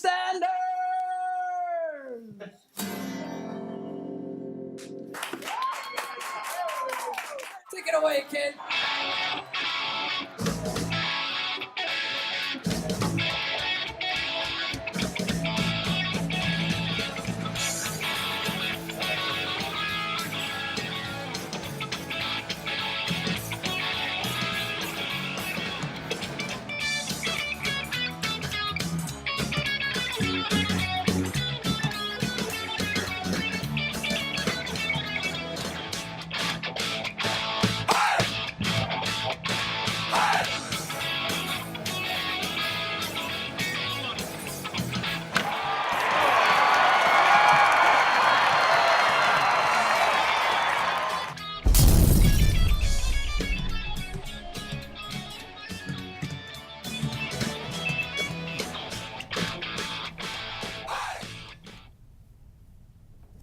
Grandstanders! Take it away, kid.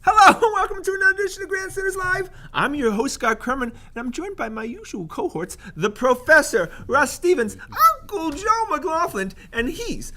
Welcome to another edition of Grandstanders Live. I'm your host, Scott Kerman, and I'm joined by my usual cohorts, the Professor, Russ Stevens, Uncle Joe McLaughlin, and he's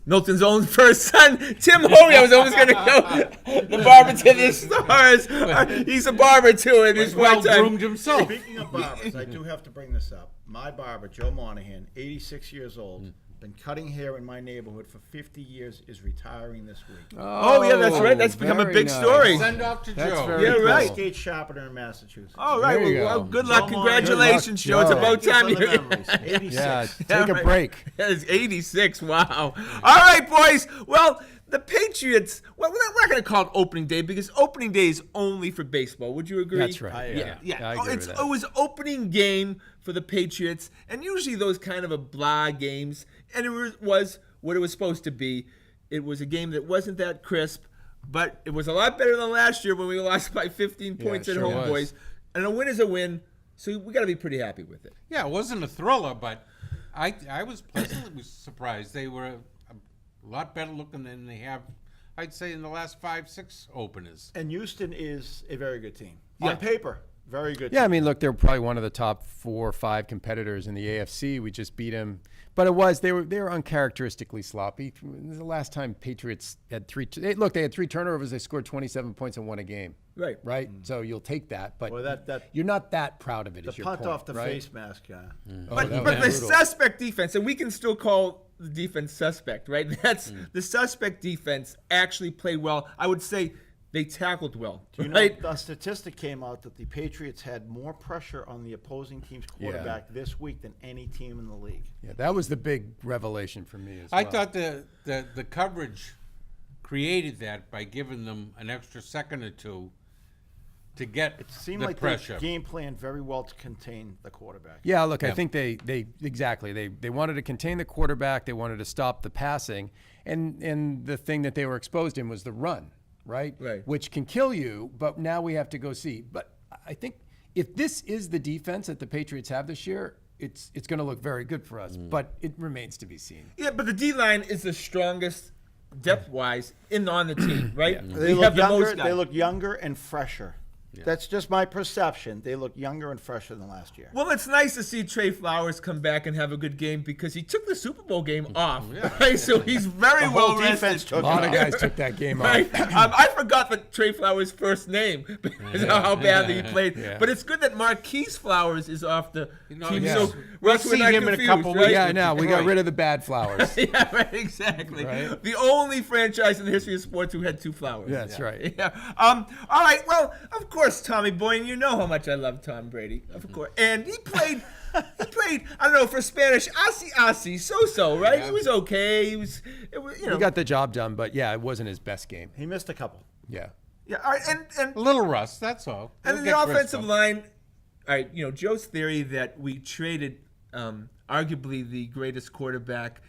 Milton's own first son, Tim Hoey. I was almost going to go the barber to the stars. He's a barber, too, at this point time. Well-groomed himself. Speaking of barbers, I do have to bring this up. My barber, Joe Monahan, 86 years old, been cutting hair in my neighborhood for 50 years, is retiring this week. Oh, yeah, that's right. That's become a big story. Send off to That's Joe. very Yeah, cool. right. Skate sharpener in Massachusetts. All right. There you Well, go. good luck. Joe Monahan. Congratulations, Good luck, Joe. It's Joe. about time Thank you you for the memories. 86. Yeah, Yeah, take a right. break. It's 86. Wow. All right, boys. Well, the Patriots, well, we're not going to call it opening day because opening day is only for baseball. Would you agree? That's right. I, Yeah. I agree with that. It was opening game for the Patriots, and usually those kind of a blah games, and it was what it was supposed to be. It was a game that wasn't that crisp, but it was a lot better than last year when we lost by 15 points at sure home, was. boys. And a win is a win, so we got to be pretty happy with it. Yeah, it wasn't a thriller, but I was pleasantly surprised. They were a lot better looking than they have, I'd say, in the last 5-6 openers. And Houston is a very good team. Yeah. On paper, very good Yeah, I team. mean, look, they're probably one of the top 4 or 5 competitors in the AFC. We just beat them, but they were uncharacteristically sloppy. This is the last time Patriots had they had 3 turnovers. They scored 27 points and won a game. Right. Right. So you'll take that, but Well, that you're not that proud of it. the is your punt point, off the right? face mask. Oh, But that the was brutal. suspect defense, and we can still call the defense suspect, right? That's the suspect defense actually played well. I would say they tackled well, You know, right? a statistic came out that the Patriots had more pressure on the opposing team's quarterback this week than any team in the league. Yeah, that was the big revelation for me as I well. thought the coverage created that by giving them an extra second or two to get It seemed the like pressure. they game planned very well to contain the quarterback. Yeah, look, I Yeah. think they wanted to contain the quarterback, they wanted to stop the passing, and the thing that they were exposed in was the run, right? Right. Which can kill you, but now we have to go see. But I think if this is the defense that the Patriots have this year, it's going to look very good for us, but it remains to be seen. Yeah, but the D line is the strongest depth-wise on the team, right? They We look have the younger. most guys. They look younger and fresher. That's just my perception. They look younger and fresher than last year. Well, it's nice to see Trey Flowers come back and have a good game because he took the Super Bowl game off, right? So he's very The well whole defense rested. took A lot it of off. guys took that game Right. off. I forgot the Trey Flowers' first name because of how badly he played. Yeah. But it's good that Marquise Flowers is off the team. yeah. So We'll Russ, we're see not him in a confused, couple right? weeks. Yeah, I know. We got Right. rid of the bad flowers. Yeah, right, exactly. Right. The only franchise in the history of sports who had 2 flowers. Yeah, that's right. Yeah. All right. Well, of course, Tommy Boy, and you know how much I love Tom Brady, of course. And he played. I don't know, for Spanish, so, right? Yeah. He was okay. It was, He got the job done, but yeah, it wasn't his best game. He missed a couple. Yeah. Yeah. All right. And A little rust, that's all. And He'll then the get offensive crisp. line, all right, Joe's theory that we traded arguably the greatest quarterback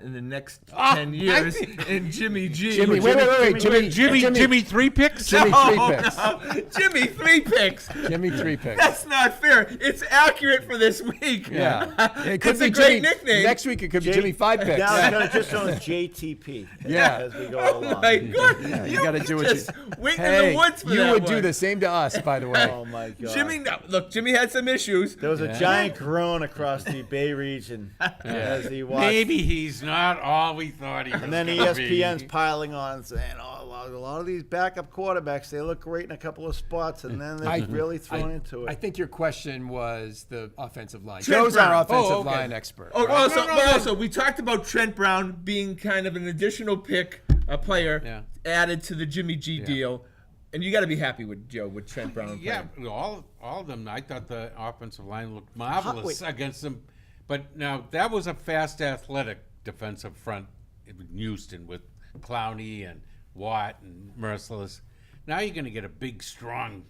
in the next 10 years in Jimmy G. Jimmy, wait. Jimmy 3 picks? Jimmy, No, 3 picks. no. Jimmy 3 picks. Jimmy 3 picks. That's not fair. It's accurate for this week. Yeah. It could It's be a great Jimmy, nickname. Next week it could be Jimmy 5 picks. Now it's going to just known as JTP. Yeah. As we go Oh, along. my God. You got to do what just you. waiting Hey, in the woods for you that would one. do the same to us, by the way. Oh my God. Jimmy, no, look, Jimmy had some issues. There was a giant groan across the Bay region as he watched. Maybe he's He's not all we thought he was. And then gonna be. ESPN's piling on saying, "Oh, a lot of these backup quarterbacks, they look great in a couple of spots, and then they're really thrown into it." I think your question was the offensive line. Trent Joe's our Brown. offensive okay. line expert. Oh, right? also, No, but no. also, we talked about Trent Brown being kind of an additional pick, a player Yeah. added to the Jimmy G deal. And you got to be happy with Joe, with Trent Brown. Yeah, all of them. I thought the offensive line looked marvelous against them. But now that was a fast, athletic defensive front in Houston with Clowney and Watt and Merciless. Now you're going to get a big, strong.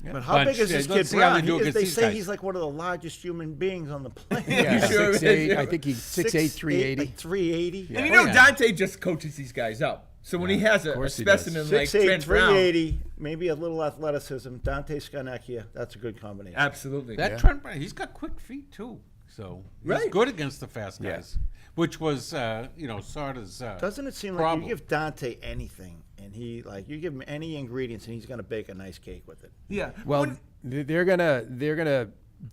But how big is this kid Brown? They say guys. he's like one of the largest human beings on the planet. Yeah, sure 6'8", is? I think he's 6'8", 380. Like 380. And you Oh, know, yeah. Dante just coaches these guys up. So when he has a course he does. specimen like 6'8", Trent Brown, 380, maybe a little athleticism. Dante Scarnecchia, that's a good combination. absolutely. That Trent Brown, he's got quick feet too. So he's Right. good against the fast Yeah. guys, which was Sarda's Doesn't it seem problem. like you give Dante anything, and you give him any ingredients, and he's going to bake a nice cake with it? Yeah. Well, When- they're gonna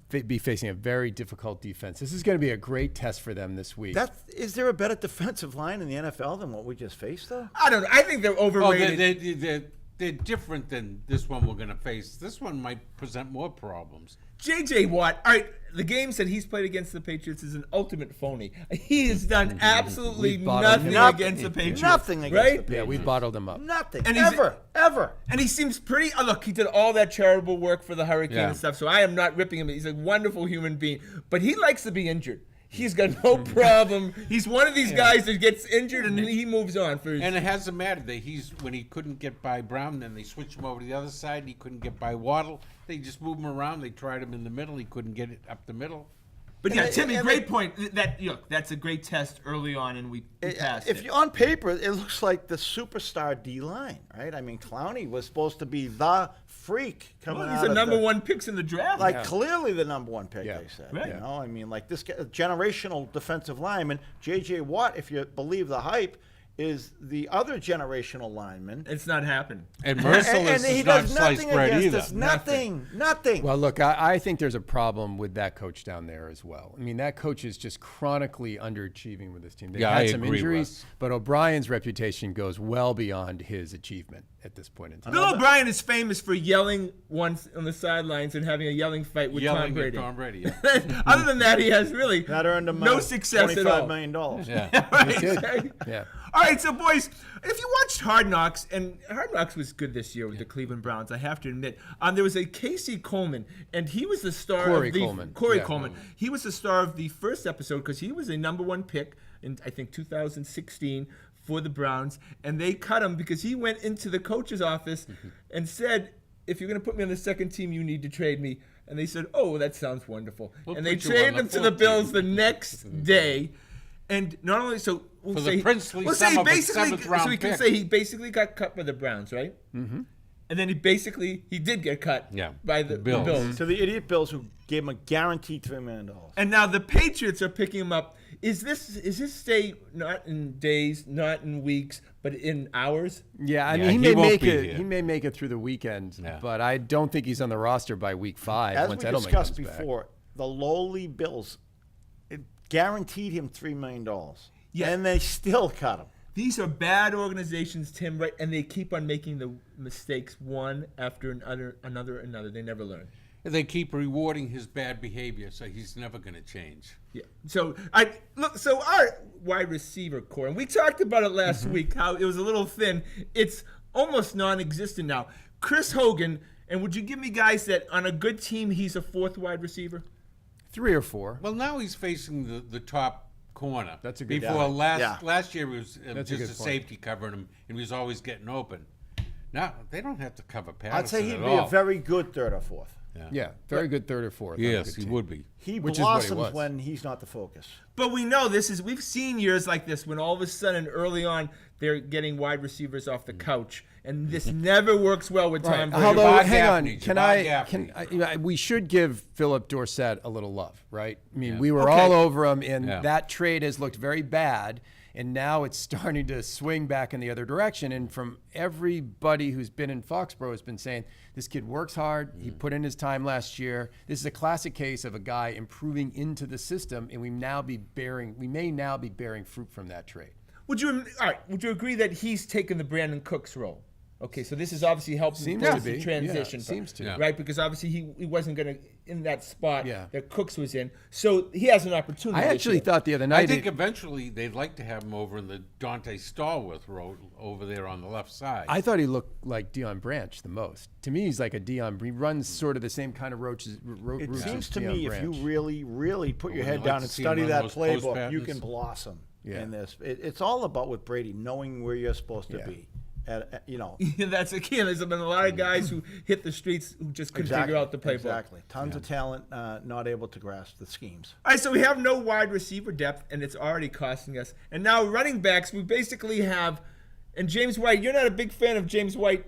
be facing a very difficult defense. This is going to be a great test for them this week. Is there a better defensive line in the NFL than what we just faced, though? I don't know. I think they're Oh, overrated. they're different than this one we're going to face. This one might present more problems. J.J. Watt, all right, the games that he's played against the Patriots is an ultimate phony. He has done absolutely We've bottled nothing him. against the Patriots. Nothing against right? the Patriots. yeah, we bottled them up. Nothing. And he's- Ever. And he seems pretty. Oh, look, he did all that charitable work for the Hurricane Yeah. and stuff. So I am not ripping him. He's a wonderful human being, but he likes to be injured. He's got no problem. He's one of these guys that gets injured and he moves on. For his, And it hasn't mattered that when he couldn't get by Brown, then they switched him over to the other side. He couldn't get by Waddle. They just moved him around. They tried him in the middle. He couldn't get it up the middle. but yeah, and- Timmy, and- great point. That's a great test early on, and we passed If it. you on paper, it looks like the superstar D line, right? I mean, Clowney was supposed to be the freak coming Well, out. he's the of number the- one picks in the draft. Like clearly the number one pick, Yeah. they said. Right. You know, I mean, like this guy, generational defensive lineman, J.J. Watt, if you believe the hype, is the other generational lineman. it's not happening. And And Merciless he is not does sliced nothing bread against either. us. Nothing. Well, look, I think there's a problem with that coach down there as well. I mean, that coach is just chronically underachieving with this team. They've Yeah, had I some agree, injuries, Russ. but O'Brien's reputation goes well beyond his achievement at this point in time. Bill O'Brien is famous for yelling once on the sidelines and having a yelling fight with Tom Yelling Brady. at Tom Brady. Yeah. Other than that, he has really That earned him no success at all. $25 million. Yeah. Right, did. exactly. Yeah. All right, so boys, if you watched Hard Knocks, and Hard Knocks was good this year with the Cleveland Browns, I have to admit. There was a Casey Coleman, and he was the star Corey of the Coleman. Corey Yeah. Coleman. He was the star of the first episode because he was a number one pick in I think 2016 for the Browns, and they cut him because he went into the coach's office and said, "If you're going to put me on the second team, you need to trade me." And they said, "Oh, that sounds wonderful." We'll and they put you on traded the him to the fourth Bills team. the next day. And not only so, we'll For the say, princely we'll say sum of a basically, seventh-round so we can pick. say he basically got cut by the Browns, right? Mm-hmm. And then he did get cut by the Bills. Bills. To the idiot Bills who gave him a guaranteed $3 million. And now the Patriots are picking him up. Is this stay not in days, not in weeks, but in hours? Yeah, I Yeah, mean, he he may won't make be it. here. He may make it through the weekend, Yeah. but I don't think he's on the roster by week 5 As once we Edelman discussed comes back. before, the lowly Bills guaranteed him $3 million. Yeah. And they still cut him. These are bad organizations, Tim, right? And they keep on making the mistakes one after another. They never learn. They keep rewarding his bad behavior, so he's never going to change. Yeah. So So our wide receiver core, and we talked about it last week, how it was a little thin. It's almost non-existent now. Chris Hogan, and would you give me guys that on a good team he's a fourth wide receiver? 3 or 4. Well, now he's facing the top corner. That's a good Before point. last year, it was That's a just good a point. safety covering him, and he was always getting open. Now, they don't have to cover Patterson I'd say he'd at be all. a very good third or fourth. Yeah, very good 3rd or 4th. on a Yes, good he team. would be. He Which is what he blossoms was. when he's not the focus. But we know we've seen years like this when all of a sudden early on they're getting wide receivers off the couch, and this never works well with Tom Brady. Although, Jabbar hang Gaffney, on, can Jabbar I? We should give Philip Dorsett a little love, right? I mean, Yeah. we were Okay. all over him, and Yeah. that trade has looked very bad. And now it's starting to swing back in the other direction. And from everybody who's been in Foxborough has been saying, this kid works hard. He put in his time last year. This is a classic case of a guy improving into the system, and we may now be bearing fruit from that trade. Would you agree that he's taken the Brandon Cooks role? Okay, so this is obviously helping Seems towards to the be. transition. Yeah, seems to. Yeah. Right, because obviously he wasn't going to in that spot Yeah. that Cooks was in. So he has an opportunity. I this actually year. thought the other I night. think eventually they'd like to have him over in the Dante Stallworth road over there on the left side. I thought he looked like Deion Branch the most. To me, he's like a Deion. He runs sort of the same kind of routes It as seems to Deion me Branch. if you really put your Would you head like down to and see him study run that those post playbook, you patterns? can blossom Yeah. in this. It's all about with Brady knowing where you're supposed to Yeah. be. That's a key. There's been a lot of guys who hit the streets who just couldn't figure out the playbook. Exactly. Tons of talent not able to grasp the schemes. All right, so we have no wide receiver depth, and it's already costing us. And now running backs, we basically have, and James White, you're not a big fan of James White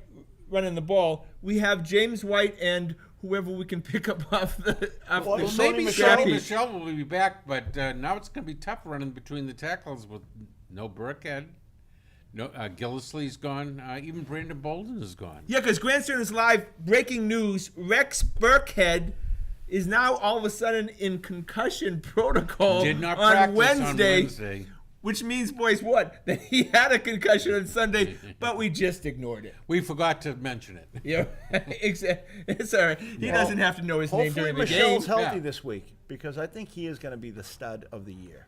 running the ball. We have James White and whoever we can pick up off the Well, Well, Sony maybe Michel- Sony Michel will be back, but now it's going to be tough running between the tackles with no Burkhead. No, Gillisley's gone. Even Brandon Bolden is gone. Yeah, because Grandstanders Live, breaking news, Rex Burkhead is now all of a sudden in concussion protocol Did not on practice Wednesday. on Wednesday. Which means, boys, what? That he had a concussion on Sunday, but we just ignored it. We forgot to mention it. Yeah, exactly. It's all right. He doesn't have to know his name Hopefully during the game. Michel's healthy Yeah. this week because I think he is going to be the stud of the year.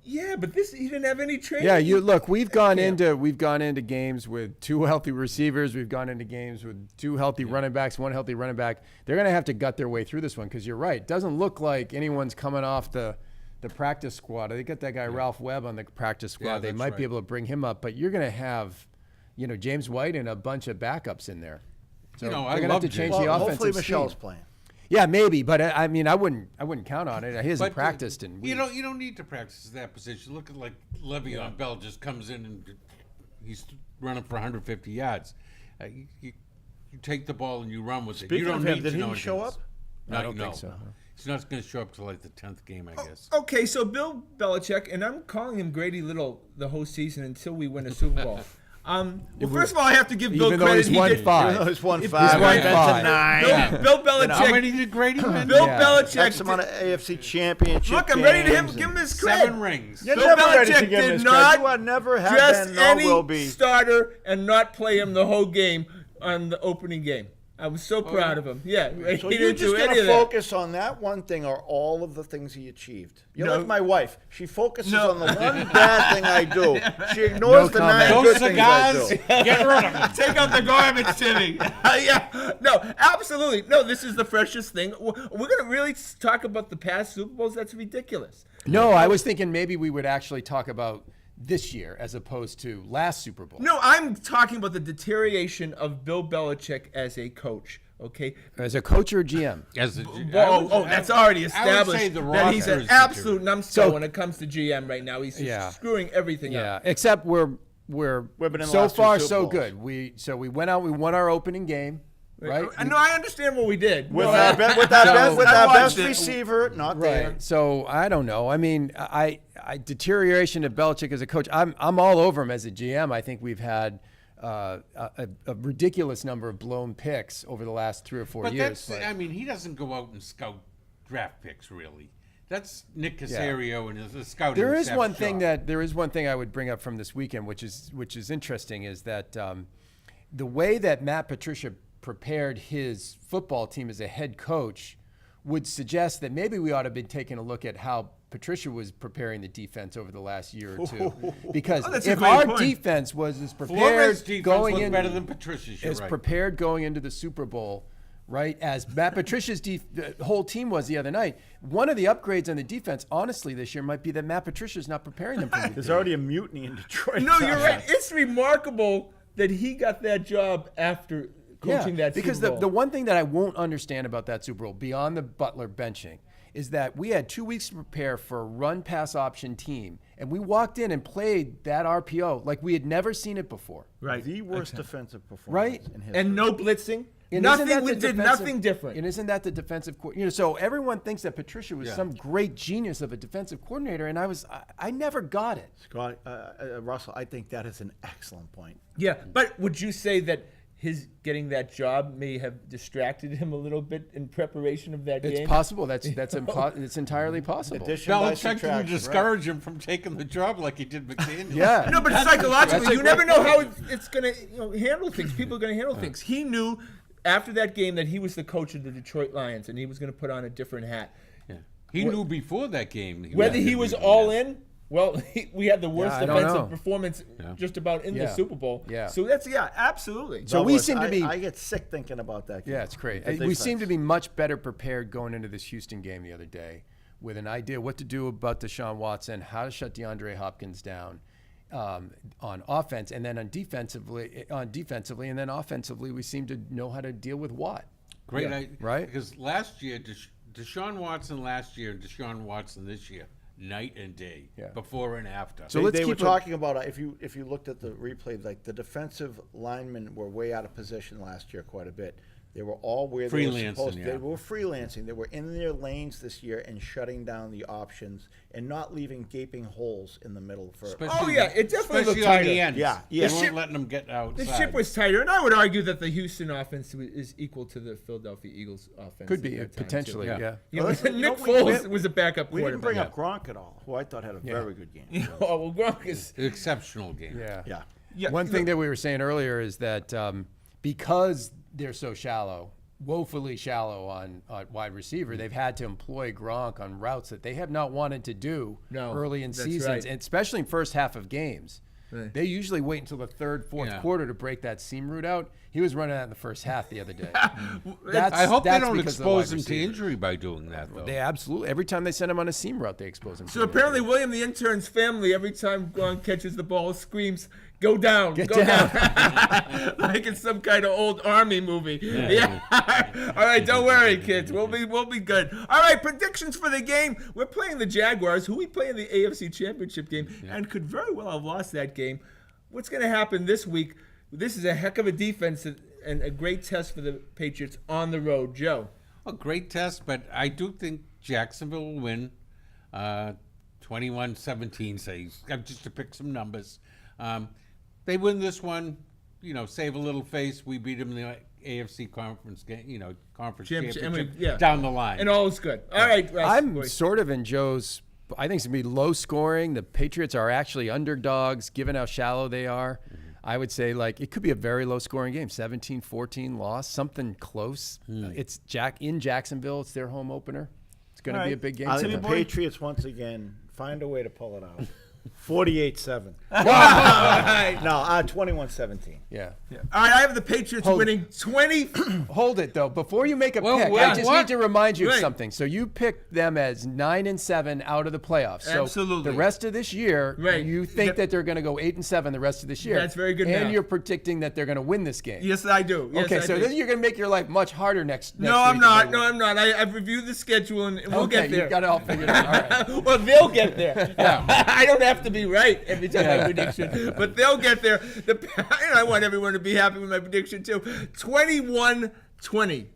Yeah, but he didn't have any training. Yeah, you look. We've gone into games with 2 healthy receivers. We've gone into games with 2 healthy running backs, 1 healthy running back. They're going to have to gut their way through this one because you're right. It doesn't look like anyone's coming off the practice squad. They got that guy Ralph Webb on the practice squad. Yeah, they that's might be right. able to bring him up, but you're going to have, James White and a bunch of backups in there. So I they're going to have love to James. change Well, the offensive hopefully scheme. Michel's playing. Yeah, maybe, but I mean, I wouldn't count on it. He hasn't But practiced in you weeks. don't need to practice that position. Look at like Le'Veon Bell just comes in and he's running for 150 yards. You take the ball and you run with it. Speaking You don't of him, need did to he know show anything. up? I don't think so. He's not going to show up till like the 10th game, I guess. Okay, so Bill Belichick, and I'm calling him Grady Little the whole season until we win a Super Bowl. Well, first of all, I have to give Bill Even though credit. he's won did- 5. Even though he's won He's 5, won he's been to 5. 9. Bill Belichick. How many did Grady win? Bill Yeah. Belichick. X amount of AFC championship Look, I'm ready to games give him and- his credit. 7 rings. You're Bill never ready to Belichick give him did his not credit. You are never have dress been, nor any will be. starter and not play him the whole game on the opening game. I was so proud of him. Yeah, So he you're didn't just do going any to of that. focus on that one thing or all of the things he achieved. You're No. like my wife. She focuses No. on the one bad thing I do. She ignores the comment. 9 Those good things I cigars, do. get rid of them. Take out the garbage, Timmy. Yeah, no, absolutely. No, this is the freshest thing. We're going to really talk about the past Super Bowls? That's ridiculous. No, I was thinking maybe we would actually talk about this year as opposed to last Super Bowl. No, I'm talking about the deterioration of Bill Belichick as a coach. Okay. As a coach or GM? As a, That's already I would established. say the that he's roster an is absolute numbskull So- when it comes to GM right now. He's Yeah. screwing everything Yeah, up. except we're We've been in the so last 2 far Super so Bowls. good. We went out, we won our opening game, right? No, I understand what we did. With No, our, I- be- with our, So- best, with I our watched best it. receiver, not there. Right. So I don't know. I mean, I deterioration of Belichick as a coach. I'm all over him as a GM. I think we've had a ridiculous number of blown picks over the last 3 or 4 But years. that's, I mean, he doesn't go out and scout draft picks, really. That's Nick Casario and his scouting. There is staff's one thing job. I would bring up from this weekend, which is interesting, is that the way that Matt Patricia prepared his football team as a head coach would suggest that maybe we ought to be taking a look at how Patricia was preparing the defense over the last year or two. Because that's a if great our point. defense was as Flores' prepared defense going looked in, better than Patricia's. You're as right. prepared going into the Super Bowl, right, as Matt Patricia's whole team was the other night, one of the upgrades on the defense, honestly, this year might be that Matt Patricia's not preparing them for the There's already a mutiny in Detroit. No, you're right. It's remarkable that he got that job after coaching that because Super Bowl. the one thing that I won't understand about that Super Bowl, beyond the Butler benching, is that we had 2 weeks to prepare for a run-pass option team, and we walked in and played that RPO like we had never seen it before. right. The worst defensive performance Right? in history. And no blitzing. And Nothing, isn't that we the did defensive- nothing different. And isn't that the defensive coordinator? So everyone thinks that Patricia was some great genius of a defensive coordinator, and I never got it. Scott, Russell, I think that is an excellent point. Yeah, but would you say that his getting that job may have distracted him a little bit in preparation of that It's game? possible. It's entirely possible. Addition by Belichick didn't subtraction. discourage him from taking the job like he did McDaniel. Yeah. No, but That's psychologically, a you great never know how point. it's going to handle things. People are going to handle things. He knew after that game that he was the coach of the Detroit Lions, and he was going to put on a different hat. Yeah. He knew before that game. Whether he was all in, well, we had the worst I don't defensive know. performance just about in the Yeah. Super Bowl. Yeah. So that's, absolutely. So we Douglas, seem to be. I get sick thinking about that game. Yeah, it's great. The We seem to defense. be much better prepared going into this Houston game the other day with an idea what to do about Deshaun Watson, how to shut DeAndre Hopkins down on offense, and then on defensively, and then offensively, we seem to know how to deal with Watt. Great, right? Because last year, Deshaun Watson last year and Deshaun Watson this year, night and day, Yeah. before and after. So They, let's they were keep it- talking about if you looked at the replay, like the defensive linemen were way out of position last year quite a bit. They were all where they were Freelancing, supposed. yeah. They were freelancing. They were in their lanes this year and shutting down the options and not leaving gaping holes in the middle for. Especially it definitely looked especially on the tighter. ends. Yeah, They yeah. weren't letting them get outside. The ship was tighter, and I would argue that the Houston offense is equal to the Philadelphia Eagles offense. Could be at that time, potentially, too. yeah. You know, Listen, Nick we- Foles was a backup We didn't quarterback. bring up Gronk at all, who I thought had a very good game. Oh, well, Gronk is. Exceptional game. Yeah. Yeah. One thing that we were saying earlier is that because they're so shallow, woefully shallow on wide receiver, they've had to employ Gronk on routes that they have not wanted to do early in that's seasons, right. and especially in first half of games. Right. They usually wait until the third, fourth quarter to break that seam route out. He was running that in the first half the other day. I hope they that's don't because of the expose wide him to receiver. injury by doing that, though. They absolutely, every time they send him on a seam route, they expose him. So to an apparently, injury. William the intern's family, every time Gronk catches the ball, screams, "Go down, Get go down." like it's some kind of old army movie. Yeah. All right, don't worry, kids. We'll be good. All right, predictions for the game. We're playing the Jaguars, who we play in the AFC Championship game, and could very well have lost that game. What's going to happen this week? This is a heck of a defense and a great test for the Patriots on the road. Joe. A great test, but I do think Jacksonville will win 21-17, say, just to pick some numbers. They win this one, save a little face. We beat them in the AFC conference game, conference Championship, championship down the line. And all is good. All right, Russ, I'm boy. sort of in Joe's. I think it's going to be low scoring. The Patriots are actually underdogs, given how shallow they are. I would say, it could be a very low scoring game, 17-14 loss, something close. It's in Jacksonville. It's their home opener. It's going to be a big game. I for think the them. Patriots once again find a way to pull it out. 48-7. All right. No, 21-17. Yeah. All right, I have the Patriots winning 20. Hold it though. Before you make a Well, pick, what- I just what? need to remind you Right. of something. So you picked them as 9-7 out of the playoffs. So Absolutely. the rest of this year, Right. you think Yep. that they're going to go 8-7 the rest of this year. That's very good And math. you're predicting that they're going to win this game. Yes, I do. Yes, Okay, I so do. then you're going to make your life much harder next No, I'm week not. if No, they win. I'm not. I've reviewed the schedule, and we'll Okay, get there. you got it all figured out. All right. Well, they'll get there. I don't have to be right every time I prediction, but they'll get there. I want everyone to be happy with my prediction too. 21-20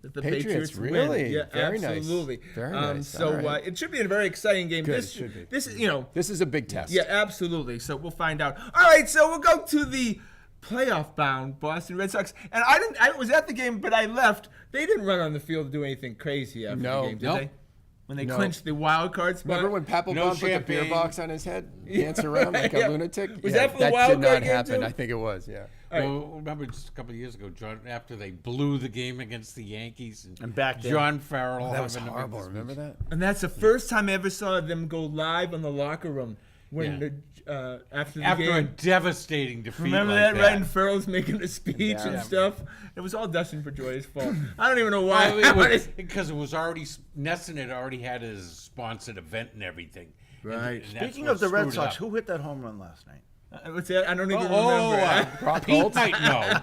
that the Patriots win. really? Yeah, Very nice. absolutely. Very nice. So All right. it should be a very exciting game. Good, This it should be. This is This is a big test. yeah, absolutely. So we'll find out. All right, so we'll go to the playoff-bound Boston Red Sox, and I was at the game, but I left. They didn't run on the field to do anything crazy after No. the game, did Nope. they? When they No. clinched the wild card spot. Remember when Papelbon No put the beer champagne. box on his head, dance around like Yeah. a lunatic? Was that for the that wild did card not game, happen. too? I think it was. Yeah. Well, remember just a couple of years ago, John, after they blew the game against the Yankees, And back then. John Farrell. That was having to make horrible. this- Remember that? And that's the first time I ever saw them go live on the locker room when after the After a game. devastating defeat. Remember like that, right? And Farrell's making a speech and Yeah. stuff. It was all Dustin Pedroia's fault. I don't even know why. Because it was already Nesson had already had his sponsored event and everything. Right. And that's Speaking what of the Red screwed Sox, up. who hit that home run last night? What's that? I don't even Oh, remember. Brock Pete Holt? might know.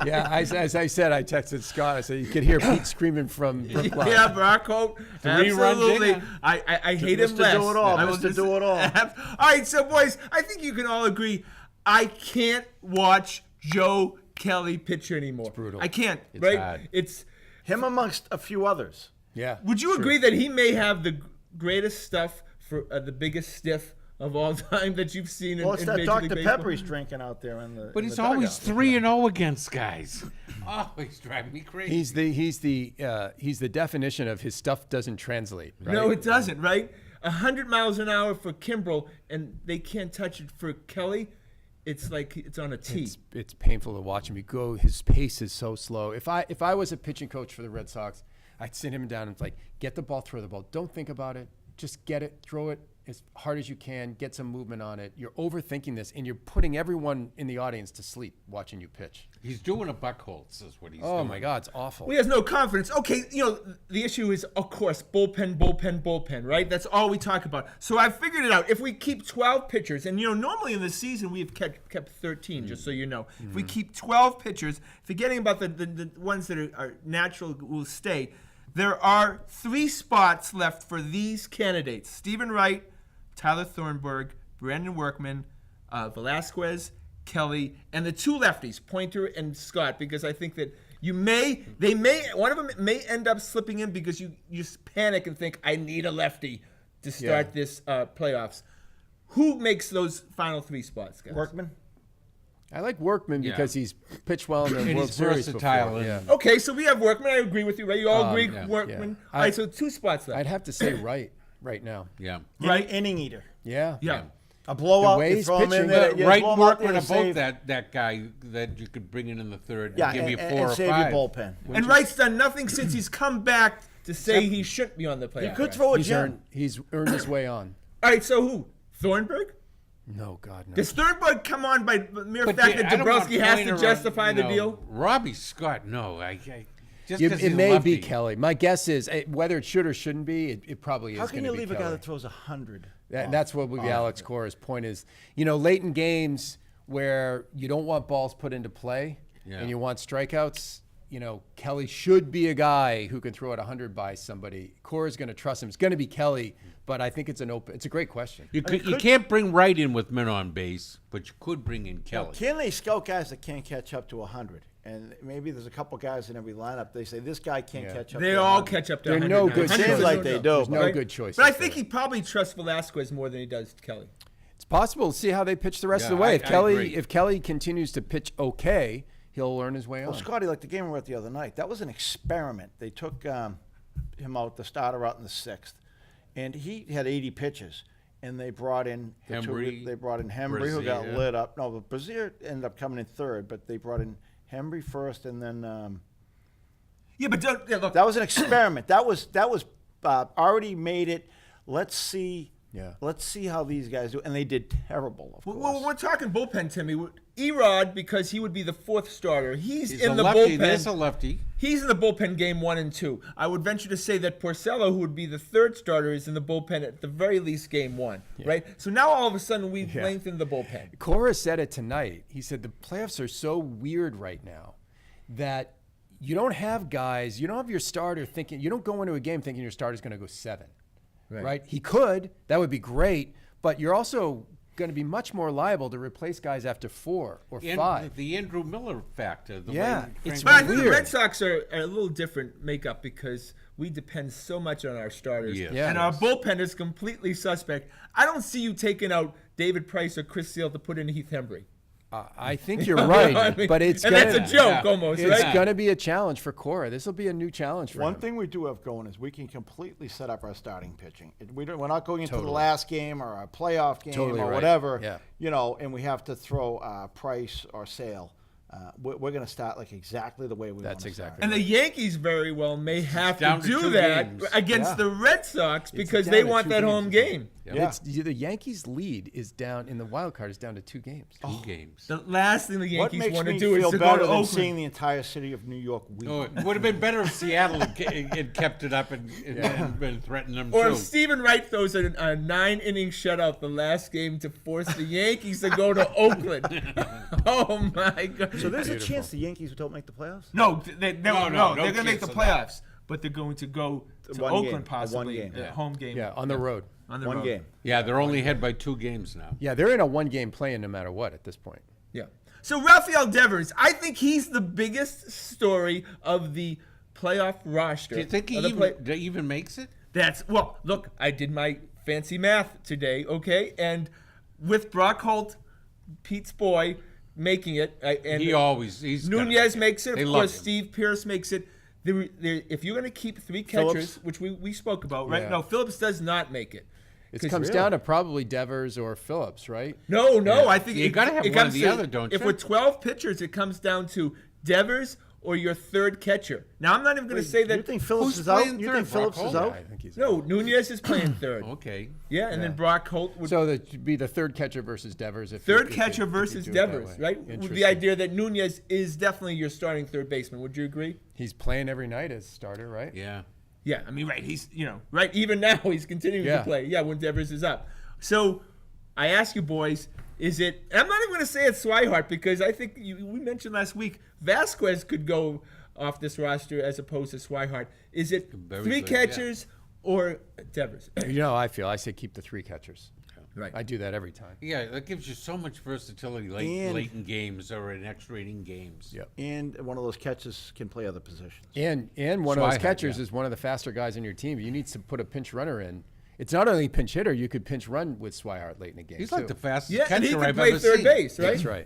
Yeah, as I said, I texted Scott. I said you could hear Pete screaming from Brookline. Yeah, Brock Holt. Three-run Absolutely. dinger. I hate him Mr. less. Do-it-all, I will Mr. just- Do-it-all. All right, so boys, I think you can all agree I can't watch Joe Kelly pitcher anymore. It's brutal. I can't. It's right? hard. It's. Him amongst a few others. Yeah. Would you agree that he may have the greatest stuff for the biggest stiff of all time that you've seen in, Well, it's in that Major Dr. League Baseball? Pepper he's drinking out there in the. But in he's the always dugout. 3-0 against guys. Always driving me crazy. He's the definition of his stuff doesn't translate. Right? No, it doesn't, right? 100 miles an hour for Kimbrel, and they can't touch it for Kelly. It's like it's on a tee. It's painful to watch him go. His pace is so slow. If I was a pitching coach for the Red Sox, I'd sit him down and it's like, get the ball, throw the ball. Don't think about it. Just get it, throw it as hard as you can, get some movement on it. You're overthinking this, and you're putting everyone in the audience to sleep watching you pitch. He's doing a Buckholz is what he's Oh doing. my God, it's awful. Well, he has no confidence. Okay, the issue is, of course, bullpen, right? That's all we talk about. So I figured it out. If we keep 12 pitchers, and normally in the season we've kept 13, just so you know. If we keep 12 pitchers, forgetting about the ones that are natural will stay, there are 3 spots left for these candidates: Stephen Wright, Tyler Thornburg, Brandon Workman, Velasquez, Kelly, and the 2 lefties, Pointer and Scott, because I think that one of them may end up slipping in because you just panic and think, I need a lefty to start this playoffs. Who makes those final 3 spots, guys? Workman. I like Workman because he's pitched well in the And World he's Series versatile before. and- Yeah. Okay, so we have Workman. I agree with you, right? You all agree yeah. Workman. Yeah. All right, so 2 spots left. I'd have to say right now. Yeah. Right. Inning eater. Yeah. Yeah. A blowout. The way You he's throw him in pitching, there. But you Wright blow and him out there Workman to are both save- that guy that you could bring in the third Yeah, and give you and 4 or save 5. your bullpen. And Wright's done nothing since he's come back to say he shouldn't be on the playoff. You could throw a gem. He's earned his way on. All right, so who? Thornberg? No, God, no. Does Thornburg come on by the mere But fact yeah, that I don't want Dabrowski has to Pointer justify on, the deal? Robbie Scott, no. Just It 'cause he's may lefty. be Kelly. My guess is whether it should or shouldn't be, it probably is How going can to you be leave a Kelly. guy that throws 100? That's what would be Alex Cora's point is, late in games where you don't want balls put into play and you want strikeouts, Kelly should be a guy who can throw it 100 by somebody. Cora's going to trust him. It's going to be Kelly, but I think it's a great question. You can't bring Wright in with men on base, but you could bring in Kelly. Can they scout guys that can't catch up to 100? And maybe there's a couple guys in every lineup. They say this guy can't catch up. They to all 100. catch up to They're 100 no now. good 100 Seems is like no they joke, do. There's no right? good choice. But I think he probably trusts Velasquez more than he does Kelly. It's possible to see how they pitch the rest of the Yeah, way. I agree. If Kelly continues to pitch okay, he'll earn his way on. Well, Scotty, like the game we were at the other night, that was an experiment. They took him out, the starter out in the 6th, and he had 80 pitches. And they brought in Hembry, They brought in Hembry, who got Brazier. lit up. No, but Brazier ended up coming in 3rd, but they brought in Hembry first, and then Yeah, but look. that was an experiment. That was already made it. Let's see. Yeah. Let's see how these guys do. And they did terrible, of course. Well, we're talking bullpen, Timmy. Erod, because he would be the 4th starter. He's He's in a the lefty. bullpen. There's a lefty. He's in the bullpen game 1 and 2. I would venture to say that Porcello, who would be the 3rd starter, is in the bullpen at the very least game 1, right? So now all of a sudden we've lengthened the bullpen. Cora said it tonight. He said the playoffs are so weird right now that you don't have guys, you don't have your starter thinking, you don't go into a game thinking your starter's going to go 7, right? He could. That would be great. But you're also going to be much more liable to replace guys after 4 or 5. The Andrew Miller factor. Yeah, way it's Frank- But I think the weird. Red Sox are a little different makeup because we depend so much on our starters. Yes. Yeah. And our bullpen is completely suspect. I don't see you taking out David Price or Chris Sale to put in Heath Hembry. I think you're right, I mean, but it's and gonna, that's a joke almost, it's right? going to be a challenge for Cora. This will be a new challenge for One him. thing we do have going is we can completely set up our starting pitching. We're not going into Totally. the last game or a playoff game Totally or right. whatever, Yeah. and we have to throw Price or Sale. We're going to start like exactly the way we want That's to exactly start. And the Yankees very well may have down to to do 2 that games. against Yeah. the Red Sox because down they to want 2 that games, home isn't it? game. Yeah. It's the Yankees' lead is down in the wild card is down to 2 games. 2 games. The last thing the What Yankees makes want to me do is feel to go better to than Oakland. seeing the entire city of New York weep? Oh, it would have been better if Seattle had kept it up and threatened them Or too. if Stephen Wright throws a 9-inning shutout the last game to force the Yankees to go to Oakland. Oh my God! So there's a chance the Yankees don't make the playoffs? No, No they're going to make chance the of that. playoffs, but they're going to go to One Oakland game. One possibly, game. a home game. Yeah, on the road. On the One road. game. Yeah, they're only ahead by 2 games now. Yeah, they're in a 1-game play-in no matter what at this point. Yeah. So Rafael Devers, I think he's the biggest story of the playoff roster. Do you think he Of the even makes it? well, look, I did my fancy math today, okay? And with Brock Holt, Pete's boy, making it, and He's Nunez makes it, They of love course, him. Steve Pierce makes it. If you're going to keep three catchers, Phillips? which we spoke about, right? Yeah. No, Phillips does not make it. It comes down to probably Devers or Phillips, right? No, I think You gotta have it one or comes the to- other, don't If you? with 12 pitchers, it comes down to Devers or your third catcher. Now, I'm not even going to say that. You think Phillips Who's is out? playing You third, think Phillips Brock is Holt? out? I think he's No, Nunez is playing third. Okay. Yeah, and then Brock Holt would. So that should be the third catcher versus Devers. Third catcher versus do it that Devers, way. right? With the Interesting. idea that Nunez is definitely your starting third baseman. Would you agree? He's playing every night as starter, right? Yeah. Yeah, I mean, right. He's, right. Even now, he's continuing Yeah. to play. Yeah, when Devers is up. So I ask you, boys, is it? I'm not even going to say it's Swihart because I think we mentioned last week Vasquez could go off this roster as opposed to Swihart. Is it Very three good, yeah. catchers or Devers? I say keep the three catchers. Right. I do that every time. Yeah, that gives you so much versatility And- late in games or in extra inning games. Yep. And one of those catches can play other positions. And one of those Swihart, catchers yeah. is one of the faster guys in your team. You need to put a pinch runner in. It's not only pinch hitter. You could pinch run with Swihart late in the game. He's too. like the fastest Yeah, and he catcher can I've play ever third seen. base, right? That's right.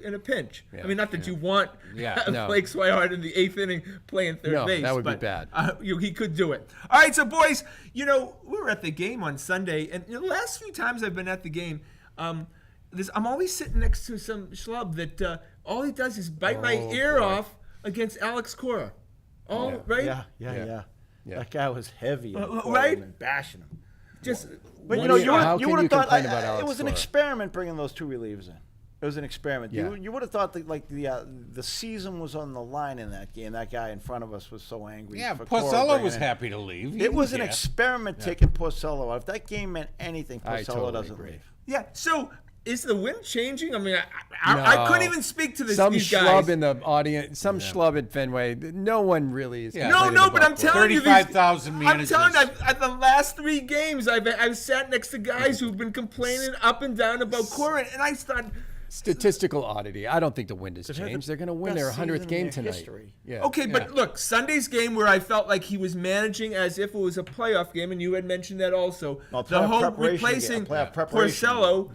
In a pinch. Yeah. I mean, not that you want Yeah. No. Blake Swihart in the 8th inning playing third No, base. that would be but, bad. He could do it. All right, so boys, we were at the game on Sunday, and the last few times I've been at the game, I'm always sitting next to some schlub that all he does is bite my ear off against Alex Cora. Right? Yeah. That guy was heavy. Right? And bashing him. Just But What do you- how you can would you have thought complain about it Alex was an Cora? experiment bringing those two relievers in. It was an experiment. Yeah. You would have thought that the season was on the line in that game. That guy in front of us was so angry. Yeah, for Cora Porcello bringing was in. happy to leave. He It was didn't an care. experiment taking Porcello out. If that game meant anything, I Porcello totally doesn't agree. leave. yeah. So is the wind changing? I mean, I couldn't even speak to Some these schlub guys. in the audience, some schlub at Fenway. No one really is. Yeah. No, but I'm telling you, 35,000 I'm managers. telling you, at the last 3 games, I've sat next to guys who've been complaining up and down about Cora, and I thought, Statistical oddity. I don't think the wind has They've had changed. the They're going to win their best 100th season game in their tonight. history. Yeah. okay, but Yeah. look, Sunday's game where I felt like he was managing as if it was a playoff game, and you had mentioned that also. No, The playoff whole preparation game, replacing playoff preparation Porcello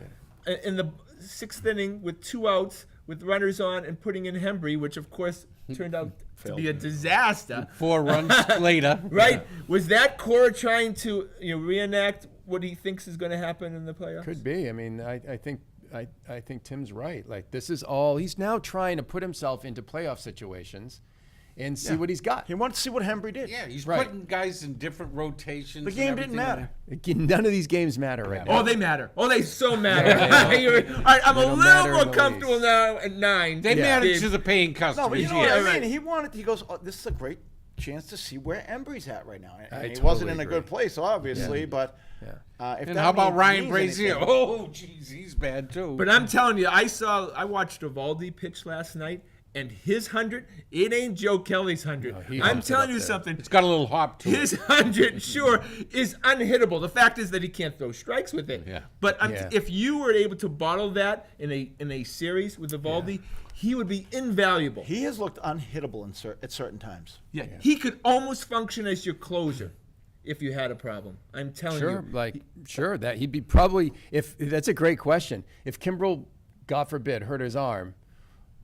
in the 6th inning with 2 outs, with runners on, and putting in Hembry, which of course turned out to be a disaster. 4 runs later. Right? Was that Cora trying to reenact what he thinks is going to happen in the playoffs? Could be. I mean, I think Tim's right. Like, this is all he's now trying to put himself into playoff situations and see what he's got. He wanted to see what Hembry did. Yeah, he's Right. putting guys in different rotations. The and game didn't everything. matter. None of these games matter right now. Oh, they matter. Oh, they so matter. All right, I'm a don't little matter more in the comfortable least. now at 9. They Yeah. matter Dave. to the paying customers. No, but you know yeah. what I right. mean? He goes, this is a great chance to see where Embry's at right now. And I he wasn't totally in a agree. good place, obviously, but if And that how about means Ryan Brazier? anything- Oh, jeez, he's bad too. But I'm telling you, I watched Eovaldi pitch last night, and his 100, it ain't Joe Kelly's 100. he I'm humps it telling up you there. something. it's got a little hop to His it. 100, sure, is unhittable. The fact is that he can't throw strikes with it. Yeah. But Yeah. if you were able to bottle that in a series with Eovaldi, he would be invaluable. He has looked unhittable at certain times. Yeah, he could almost function as your closer if you had a problem. I'm telling Sure, you. that he'd be probably if that's a great question. If Kimbrel, God forbid, hurt his arm,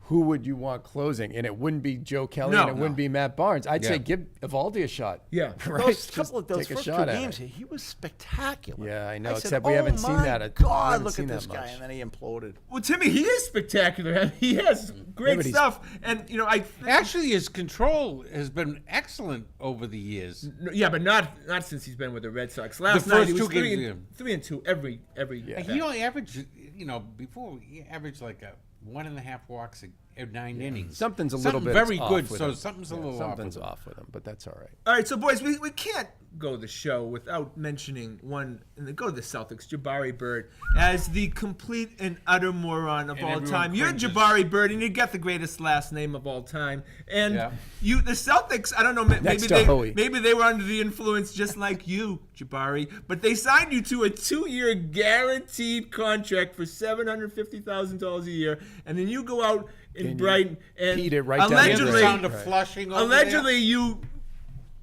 who would you want closing? And it wouldn't be Joe Kelly, No. and it wouldn't be Matt Barnes. I'd say Yeah. give Evaldi a shot. Yeah. right. Those Just couple of those take a first 2 shot at games, it. he was spectacular. Yeah, I know, said, except we haven't seen my that. We God, haven't look seen at that this guy, much. and then he imploded. Well, Timmy, he is spectacular. He has great but he's- stuff, and I think, Actually, his control has been excellent over the years. yeah, but not since he's been with the Red Sox. Last The night first he was two games, 3 and 2 every. He only averaged, before he averaged like a 1.5 walks 9 innings. Something's a little bit very off good. with So him. something's a Yeah, little something's off. off with him, but that's all right. All right, so boys, we can't go the show without mentioning one, and go to the Celtics, Jabari Bird, as the complete and utter moron of And all everyone time. You're cringes. Jabari Bird, and you get the greatest last name of all time. And Yeah. the Celtics, I don't know, Next to Howie. maybe they were under the influence just like you, Jabari, but they signed you to a 2-year guaranteed contract for $750,000 a year, and then you go out in Brighton and peed it right down the Hear the allegedly, sound of flushing over allegedly you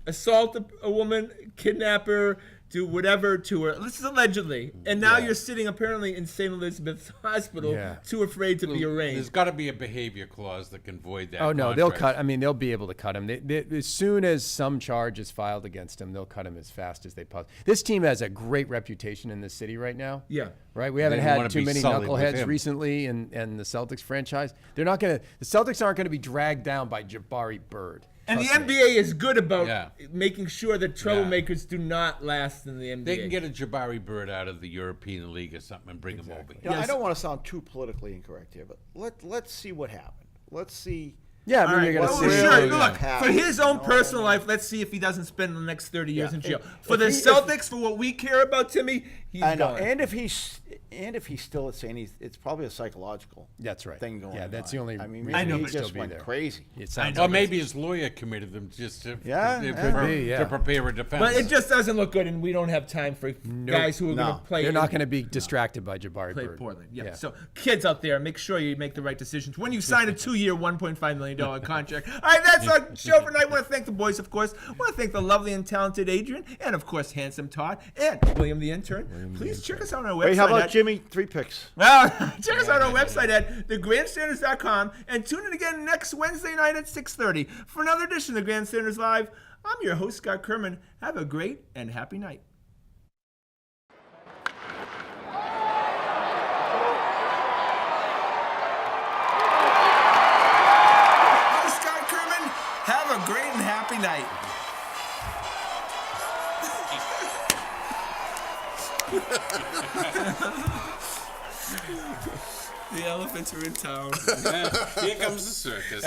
assault a woman, kidnap her, do whatever to her. This is allegedly. And now you're sitting apparently in St. Elizabeth's Hospital, Yeah. too afraid to be There's arraigned. got to be a behavior clause that can void that. Oh no, they'll contract. cut. I mean, they'll be able to cut him. As soon as some charge is filed against him, they'll cut him as fast as they possibly. This team has a great reputation in this city right now. Yeah. Right. We haven't don't had wanna too be many sullied with knuckleheads him. recently, and the Celtics franchise. They're not gonna. The Celtics aren't going to be dragged down by Jabari Bird. And the Trust me. NBA is good about Yeah. making sure that troublemakers do not last in the NBA. They can get a Jabari Bird out of the European League or something and bring him over. You know, I Yes. don't want to sound too politically incorrect here, but let's see what happened. Let's see. Yeah, I mean, All right, you're going to well, see. sure. really Look, happen, for his own you know? personal life, let's see if he doesn't spend the next 30 years Yeah, in jail. if- For if the he- if- Celtics, for what we care about, Timmy, he's I know, gone. and if he's still saying it's probably a psychological That's right. thing going on. Yeah, that's the only I mean, reason maybe know, he but just still be went there. crazy. It sounds know. Or like maybe his lawyer committed them just to, Yeah, to, yeah. Could be, yeah. to prepare a defense. But it just doesn't look good, and we don't have time for guys who are going No. to play. they're not going to be distracted by Jabari play Bird. Portland. Yeah. Yeah. So kids out there, make sure you make the right decisions when you sign a 2-year, $1.5 million contract. All right, that's our show for tonight. I want to thank the boys, of course. I want to thank the lovely and talented Adrian, and of course, handsome Todd, and William the intern. Please check us out on our website. Hey, how about at- Jimmy? 3 picks. Well, check us out on our website at thegrandstanders.com and tune in again next Wednesday night at 6:30 for another edition of the Grandstanders Live. I'm your host, Scott Kerman. Have a great and happy night. I'm Scott Kerman. Have a great and happy night. The elephants are in town. Here comes the circus.